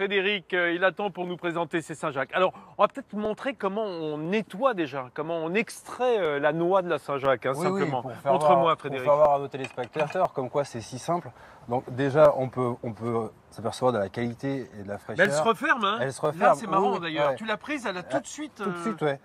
Frédéric, il attend pour nous présenter ses Saint-Jacques. Alors, on va peut-être montrer comment on nettoie déjà, comment on extrait la noix de la Saint-Jacques, hein, simplement. Montre-moi, Frédéric. Pour faire voir à nos téléspectateurs comme quoi c'est si simple. Donc déjà, on peut s'apercevoir de la qualité et de la fraîcheur. Mais elle se referme, hein. Elle se referme. Là, c'est marrant oui, d'ailleurs. ouais. Tu l'as prise, elle a tout de suite... Tout de suite, ouais.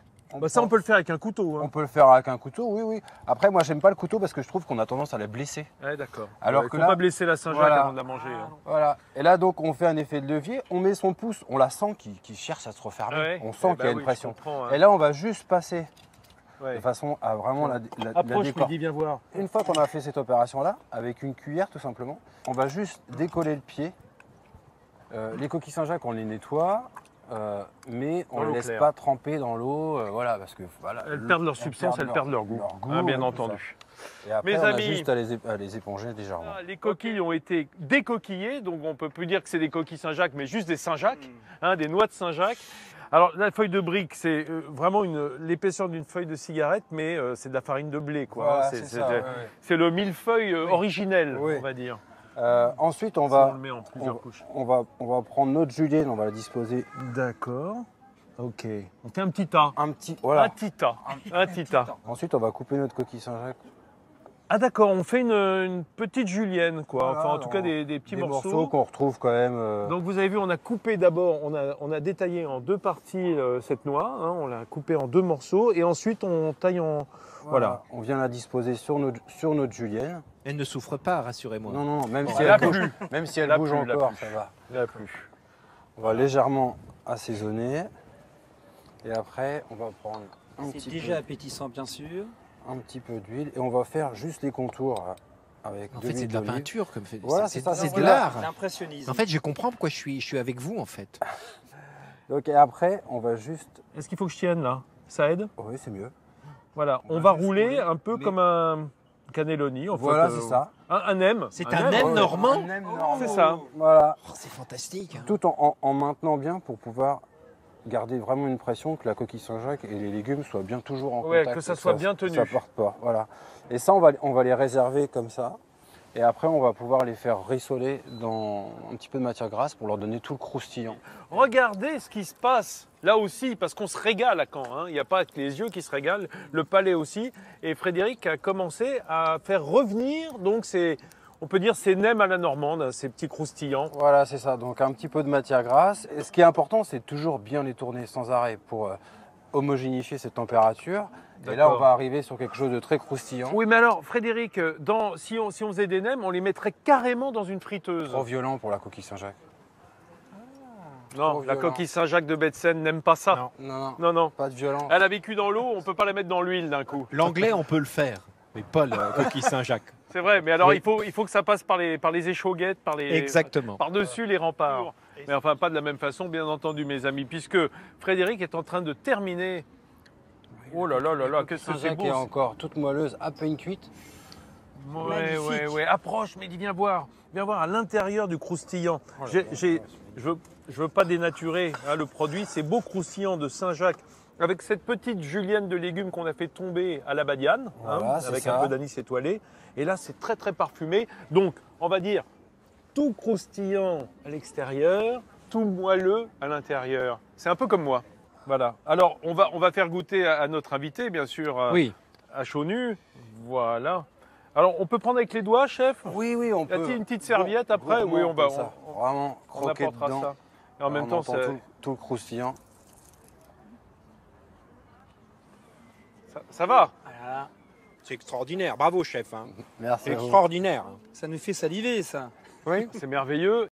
Ça, on peut le faire avec un couteau. Hein. On peut le faire avec un couteau, oui, oui. Après, moi, j'aime pas le couteau parce que je trouve qu'on a tendance à la blesser. Ouais, d'accord. Alors il que faut là, pas blesser la Saint-Jacques voilà. avant de la manger. Hein. Voilà. Et là, donc, on fait un effet de levier. On met son pouce, on la sent qui cherche à se refermer. Ouais. On sent qu'il y a une oui, pression. comprends, hein. Et là, on va juste passer Ouais. de façon à vraiment la Approche, décor. Mehdi, viens voir. Une fois qu'on a fait cette opération-là, avec une cuillère tout simplement, on va juste décoller le pied. Les coquilles Saint-Jacques, on les nettoie, mais on ne les laisse claire. pas tremper dans l'eau, voilà, parce que voilà. Elles perdent leur substance, elles perdent leur goût. Hein, bien entendu. Et après, Mes on a amis, juste à les éponger légèrement. les coquilles ont été décoquillées, donc on peut plus dire que c'est des coquilles Saint-Jacques, mais juste des Saint-Jacques, hein, des noix de Saint-Jacques. Alors la feuille de brique, c'est vraiment l'épaisseur d'une feuille de cigarette, mais c'est de la farine de blé, quoi. Voilà, c'est le millefeuille originel, Oui. on va dire. Ensuite, on Ça, va, on le met en plusieurs couches. on va prendre notre julienne, on va la disposer D'accord. Ok. On fait un petit tas. un petit, voilà. Un petit tas. Un petit tas. Ensuite, on va couper notre coquille Saint-Jacques. Ah d'accord, on fait une petite julienne, quoi. Voilà, Enfin, en tout cas, dans des petits morceaux. qu'on retrouve quand même. Donc vous avez vu, on a coupé d'abord, on a détaillé en deux parties cette noix, hein, on l'a coupée en deux morceaux et ensuite on taille en... Voilà. On vient la disposer sur notre julienne. Elle ne souffre pas, rassurez-moi. Non, non, même Bon, si elle elle a bouge, plu. même si elle La bouge plu, la encore, plu. ça va. La plus. On va légèrement assaisonner. Et après, on va prendre C'est déjà appétissant, bien sûr. un petit peu d'huile et on va faire juste les contours avec En de fait, c'est l'huile de la d'olive. peinture, comme fait. Voilà, c'est c'est ça, de c'est l'art. L'impressionnisme. En fait, je comprends pourquoi je suis avec vous, en fait. Donc et après, on va juste. Est-ce qu'il faut que je tienne là? Ça aide? Oui, c'est mieux. Voilà, on va va juste rouler rouler, un peu mais- comme un cannelloni. En Voilà, fait, c'est ça. Un M. C'est un M Ouais, normand. un M normand. C'est ça. Voilà. Oh, c'est fantastique. Tout en maintenant bien pour pouvoir garder vraiment une pression que la coquille Saint-Jacques et les légumes soient bien toujours en Ouais, contact. que ça soit bien tenu. Ça parte pas, voilà. Et ça, on va les réserver comme ça. Et après, on va pouvoir les faire rissoler dans un petit peu de matière grasse pour leur donner tout le croustillant. Regardez ce qui se passe là aussi, parce qu'on se régale à Caen. Hein. Il n'y a pas que les yeux qui se régalent, le palais aussi. Et Frédéric a commencé à faire revenir, donc on peut dire ces nems à la normande, ces petits croustillants. Voilà, c'est ça. Donc un petit peu de matière grasse. Et ce qui est important, c'est toujours bien les tourner sans arrêt pour homogénéifier cette température. Et là, on D'accord. va arriver sur quelque chose de très croustillant. Oui, mais alors, Frédéric, si on faisait des nems, on les mettrait carrément dans une friteuse. Trop violent pour la coquille Saint-Jacques. Non, trop la violent. coquille Saint-Jacques de Betsen n'aime pas ça. Non. Non, non, Non, non. pas de violent. Elle a vécu dans l'eau, on ne peut pas la mettre dans l'huile d'un coup. L'anglais, on peut le faire, mais pas le coquille Saint-Jacques. C'est vrai, mais alors Oui. il faut que ça passe par les échauguettes, Exactement. par-dessus les remparts. Mais enfin, pas de la même façon, bien entendu, mes amis, puisque Frédéric est en train de terminer. Oh là là là là, qu'est-ce que c'est Saint-Jacques beau. est encore toute moelleuse, à peine cuite. Ouais, ouais, ouais. Approche, Mehdi, viens voir. Viens voir à l'intérieur du croustillant. Je veux pas dénaturer hein, le produit. C'est beau croustillant de Saint-Jacques avec cette petite julienne de légumes qu'on a fait tomber à la badiane, Voilà, c'est avec ça. un peu d'anis étoilé. Et là, c'est très très parfumé. Donc, on va dire tout croustillant à l'extérieur, tout moelleux à l'intérieur. C'est un peu comme moi. Voilà. Alors, on va faire goûter à notre invité, bien sûr, Oui. à chaud nu. Voilà. Alors, on peut prendre avec les doigts, chef? Oui, oui, on Y peut. a-t-il une petite serviette après? Gourmand, Oui, on va. comme ça. Vraiment On croquer apportera dedans. ça. Et en même On temps, entend tout le croustillant. ça va. Voilà. C'est extraordinaire. Bravo, chef. Hein. Merci à vous. Extraordinaire. Ça nous fait saliver, ça. Oui, c'est merveilleux.